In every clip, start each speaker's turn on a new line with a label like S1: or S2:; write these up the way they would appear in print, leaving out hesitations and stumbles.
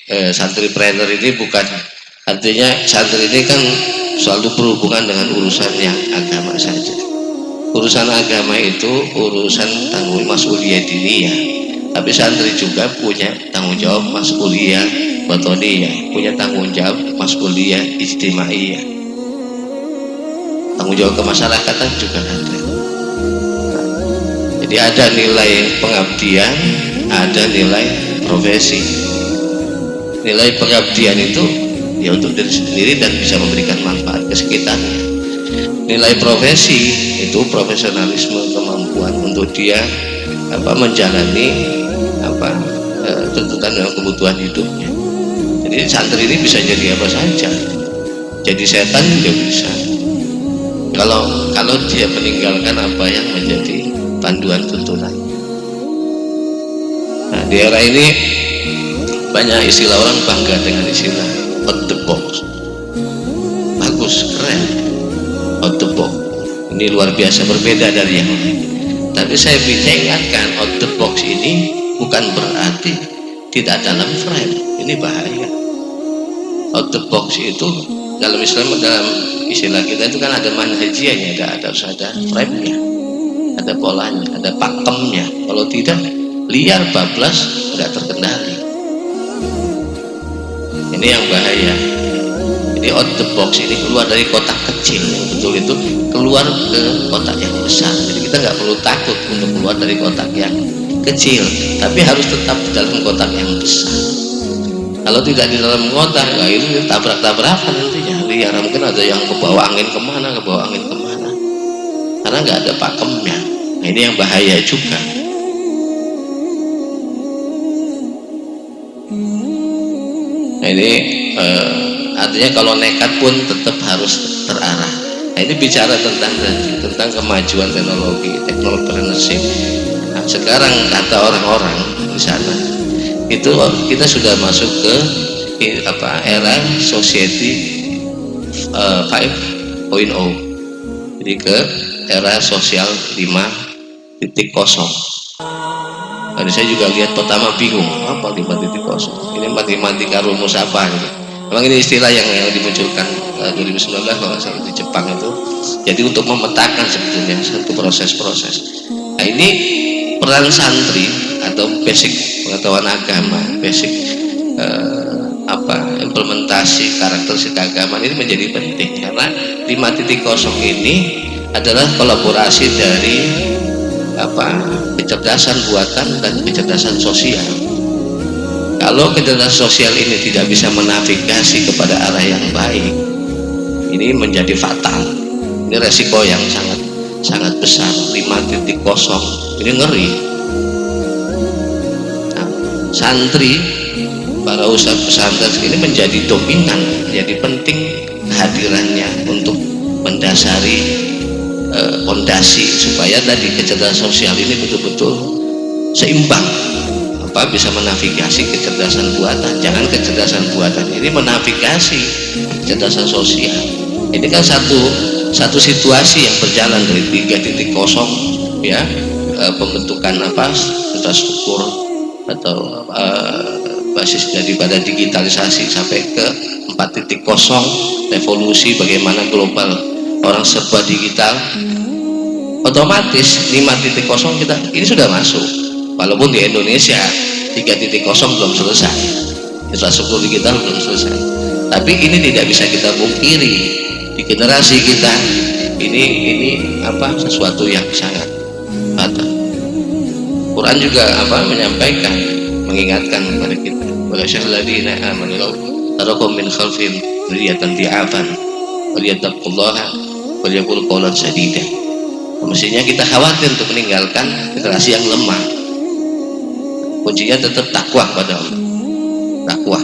S1: santripreneur ini bukan artinya santri ini kan selalu berhubungan dengan urusan yang agama saja. Urusan agama itu urusan tanggung mas'uliyah diniyah, tapi santri juga punya tanggung jawab mas'uliyah batoniyah, punya tanggung jawab mas'uliyah ijtimaiyah, tanggung jawab kemasyarakatan juga ada. Jadi ada nilai pengabdian, ada nilai profesi. Nilai pengabdian itu ya untuk diri sendiri dan bisa memberikan manfaat ke sekitarnya. Nilai profesi itu profesionalisme, kemampuan untuk dia menjalani tuntutan dan kebutuhan hidupnya. Jadi santri ini bisa jadi apa saja, jadi setan juga bisa. Kalau dia meninggalkan apa yang menjadi panduan tuntunan. Nah, di era ini banyak istilah orang bangga dengan istilah out the box. Bagus, keren. Out the box. Ini luar biasa berbeda dari yang lain. Tapi saya bisa ingatkan, out the box ini bukan berarti tidak dalam frame. Ini bahaya. Out the box itu dalam Islam, dalam istilah kita itu kan ada manhajiyahnya, ada frame-nya, ada polanya, ada pakemnya. Kalau tidak, liar bablas, tidak terkendali. Ini yang bahaya. Jadi out the box ini keluar dari kotak kecil, yang betul itu keluar ke kotak yang besar. Jadi kita nggak perlu takut untuk keluar dari kotak yang kecil, tapi harus tetap di dalam kotak yang besar. Kalau tidak di dalam kotak, itu tabrak-tabrakan nantinya. Liar, mungkin ada yang kebawa angin kemana, karena nggak ada pakemnya. Nah, ini yang bahaya juga. Nah, ini artinya kalau nekat pun tetap harus terarah. Nah, ini bicara tentang kemajuan teknologi entrepreneurship. Nah, sekarang kata orang-orang di sana itu kita sudah masuk ke era society 5.0. Jadi ke era sosial 5.0. Tadi saya juga lihat pertama bingung, apa 5.0? Ini matematika rumus apa gitu. Memang ini istilah yang dimunculkan 2019 kalau saya di Jepang itu. Jadi untuk memetakan sebetulnya satu proses-proses. Nah, ini peran santri atau basic pengetahuan agama, basic implementasi karakteristik agama ini menjadi penting, karena 5.0 ini adalah kolaborasi dari kecerdasan buatan dan kecerdasan sosial. Kalau kecerdasan sosial ini tidak bisa menavigasi kepada arah yang baik, ini menjadi fatal. Ini resiko yang sangat besar. 5.0 ini ngeri. Nah, santri, para ustadz pesantren ini menjadi dominan, menjadi penting kehadirannya untuk mendasari fondasi supaya tadi kecerdasan sosial ini betul-betul seimbang, bisa menavigasi kecerdasan buatan. Jangan kecerdasan buatan ini menavigasi kecerdasan sosial. Ini kan satu situasi yang berjalan dari 3.0 ya, pembentukan infrastruktur atau basis daripada digitalisasi sampai ke 4.0 revolusi bagaimana global orang serba digital. Otomatis 5.0 kita ini sudah masuk, walaupun di Indonesia 3.0 belum selesai, infrastruktur digital belum selesai, tapi ini tidak bisa kita pungkiri di generasi kita ini sesuatu yang sangat fatal. Quran juga menyampaikan, mengingatkan kepada kita, walasyalladzina amanu tarakum min khalfihim dzurriyyatan di'afan walyattaqullaha walyaqul qawlan sadida. Mestinya kita khawatir untuk meninggalkan generasi yang lemah. Kuncinya tetap takwa pada Allah.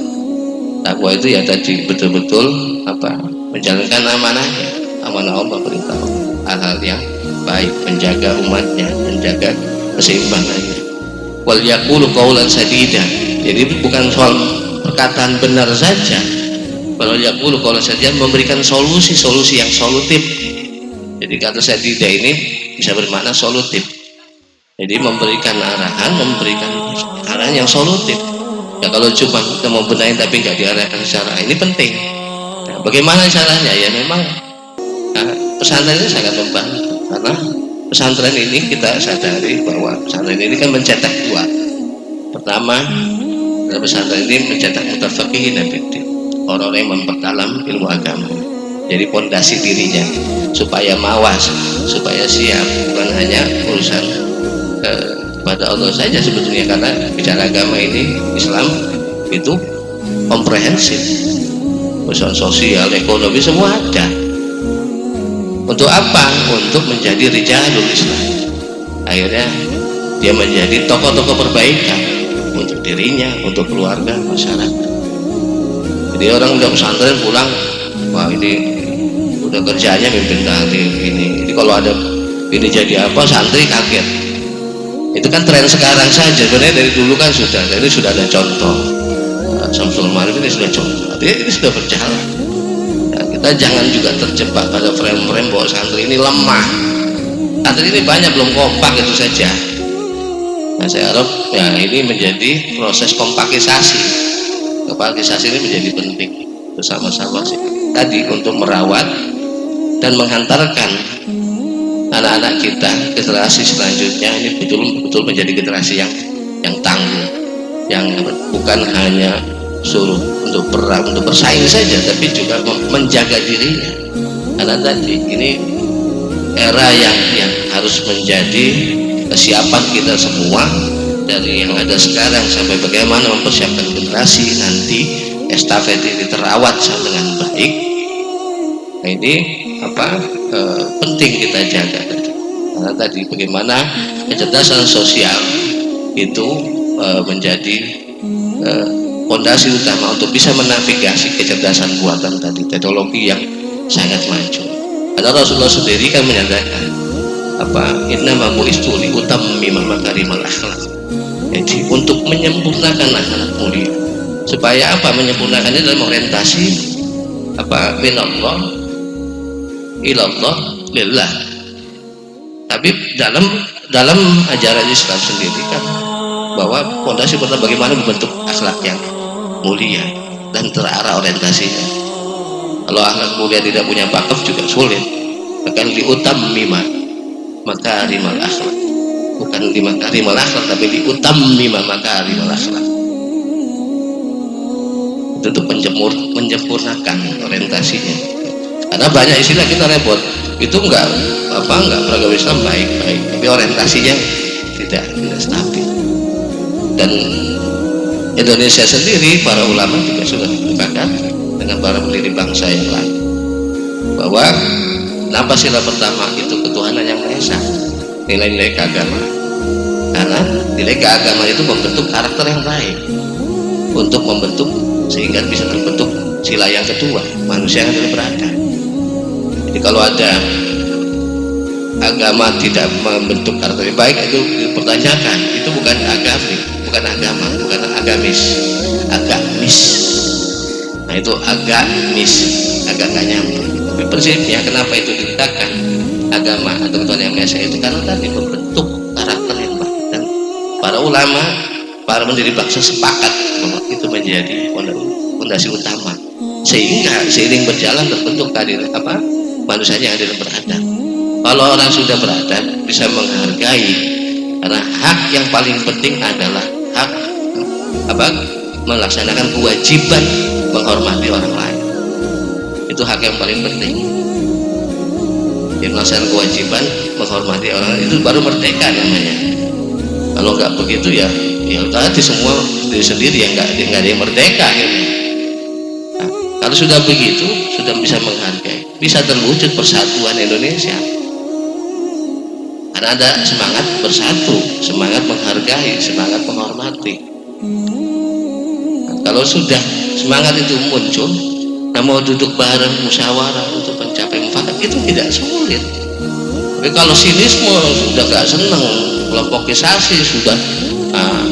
S1: Takwa itu ya tadi betul-betul menjalankan amanahnya, amanah Allah, perintah hal-hal yang baik, menjaga umatnya, menjaga keseimbangannya. Wal yaqulu qawlan sadida. Jadi bukan soal perkataan benar saja. Wal yaqulu qawlan sadida, memberikan solusi yang solutif. Jadi kata sadida ini bisa bermakna solutif. Jadi memberikan arahan yang solutif. Ya kalau cuma kita mau benahin tapi nggak diarahkan secara ini penting. Nah, bagaimana caranya? Ya memang pesantren ini sangat membantu, karena pesantren ini kita sadari bahwa pesantren ini kan mencetak dua. Pertama, pesantren ini mencetak mutafaqihin fiddin, orang-orang yang memperdalam ilmu agama, jadi pondasi dirinya supaya mawas, supaya siap, bukan hanya urusan pada Allah saja sebetulnya, karena bicara agama ini Islam itu komprehensif, urusan sosial, ekonomi semua ada. Untuk apa? Untuk menjadi rijalul Islam. Akhirnya dia menjadi tokoh-tokoh perbaikan untuk dirinya, untuk keluarga, masyarakat. Jadi orang udah pesantren pulang, wah ini udah kerjanya mimpin taklim ini. Jadi kalau ada ini jadi apa, santri kaget. Itu kan tren sekarang saja. Sebenarnya dari dulu kan sudah ada contoh. Samsul Marif ini sudah contoh. Artinya ini sudah berjalan. Ya, kita jangan juga terjebak pada frame-frame bahwa santri ini lemah. Santri ini banyak belum kompak, itu saja. Nah, saya harap ya ini menjadi proses kompakisasi. Kompakisasi ini menjadi penting bersama-sama sih. Tadi untuk merawat dan menghantarkan anak-anak kita, generasi selanjutnya ini betul-betul menjadi generasi yang tangguh, yang bukan hanya suruh untuk perang, untuk bersaing saja, tapi juga menjaga dirinya. Karena tadi ini era yang harus menjadi kesiapan kita semua, dari yang ada sekarang sampai bagaimana mempersiapkan generasi nanti, estafet ini terawat dengan baik. Nah, ini penting kita jaga tadi. Karena tadi bagaimana kecerdasan sosial itu menjadi fondasi utama untuk bisa menavigasi kecerdasan buatan tadi, teknologi yang sangat maju. Karena Rasulullah sendiri kan menyatakan innama bu'istu li utammima makarimal akhlaq. Jadi untuk menyempurnakan akhlak mulia. Supaya apa? Menyempurnakannya dalam orientasi minallah ilallah lillah. Tapi dalam ajaran Islam sendiri kan bahwa fondasi pertama bagaimana membentuk akhlak yang mulia dan terarah orientasinya. Kalau akhlak mulia tidak punya wakaf juga sulit. Akan liutammima makarimal akhlak, bukan li makarimal akhlak tapi liutammima makarimal akhlak. Itu untuk menyempurnakan orientasinya. Karena banyak istilah kita repot, itu enggak beragama Islam baik-baik, tapi orientasinya tidak stabil. Dan Indonesia sendiri, para ulama juga sudah sepakat dengan para pendiri bangsa yang lain bahwa Pancasila pertama itu ketuhanan yang Maha Esa, nilai-nilai keagamaan. Karena nilai keagamaan itu membentuk karakter yang baik, untuk membentuk sehingga bisa terbentuk sila yang kedua, manusia yang adalah beradab. Jadi kalau ada agama tidak membentuk karakter yang baik, itu dipertanyakan, itu bukan agami, bukan agama, bukan agamis. Nah itu agamis, agak nggak nyambung. Tapi prinsipnya kenapa itu dikatakan agama atau ketuhanan yang Maha Esa itu karena tadi membentuk karakter yang baik. Dan para ulama, para pendiri bangsa sepakat bahwa itu menjadi fondasi utama, sehingga seiring berjalan terbentuk keadilan manusianya yang adil dan beradab. Kalau orang sudah beradab bisa menghargai, karena hak yang paling penting adalah hak melaksanakan kewajiban menghormati orang lain. Itu hak yang paling penting. Yang melaksanakan kewajiban menghormati orang lain itu baru merdeka namanya. Kalau nggak begitu ya tadi semua diri sendiri yang nggak ada yang merdeka gitu. Nah, kalau sudah begitu, sudah bisa menghargai, bisa terwujud persatuan Indonesia. Karena ada semangat bersatu, semangat menghargai, semangat menghormati. Nah, kalau sudah semangat itu muncul, mau duduk bareng musyawarah untuk mencapai mufakat itu tidak sulit. Tapi kalau sinisme sudah gak seneng, kelompokisasi sudah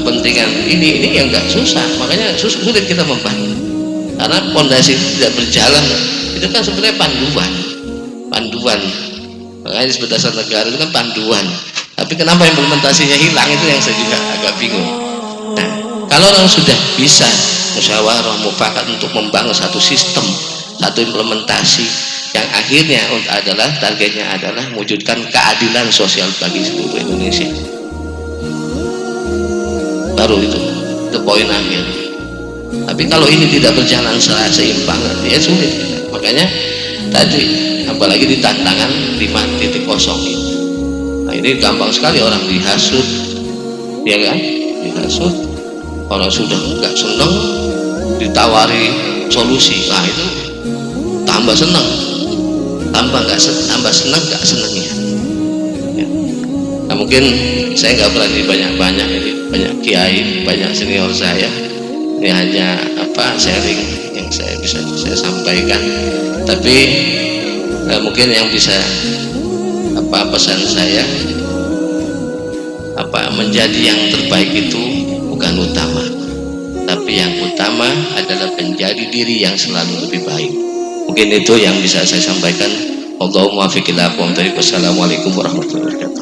S1: pentingan ini yang gak susah, makanya sulit kita membangun. Karena fondasi tidak berjalan, itu kan sebenarnya panduan. Makanya disebut dasar negara itu kan panduan. Tapi kenapa implementasinya hilang, itu yang saya juga agak bingung. Nah, Kalau orang sudah bisa musyawarah mufakat untuk membangun satu sistem, satu implementasi yang akhirnya adalah targetnya adalah mewujudkan keadilan sosial bagi seluruh Indonesia, baru itu poin akhir. Tapi kalau ini tidak berjalan secara seimbang, ya sulit. Makanya tadi, apalagi di tantangan 5.0 ini, nah ini gampang sekali orang dihasut, ya kan, dihasut. Orang sudah nggak seneng ditawari solusi, nah itu tambah seneng, tambah seneng nggak senengnya ya. Nah mungkin saya nggak berani banyak-banyak, ini banyak kiai, banyak senior saya, ini hanya sharing yang saya bisa saya sampaikan. Tapi mungkin yang bisa pesan saya, menjadi yang terbaik itu bukan utama, tapi yang utama adalah menjadi diri yang selalu lebih baik. Mungkin itu yang bisa saya sampaikan. Allahumma fiqh ila aqwam thariq. Wassalamualaikum warahmatullahi wabarakatuh.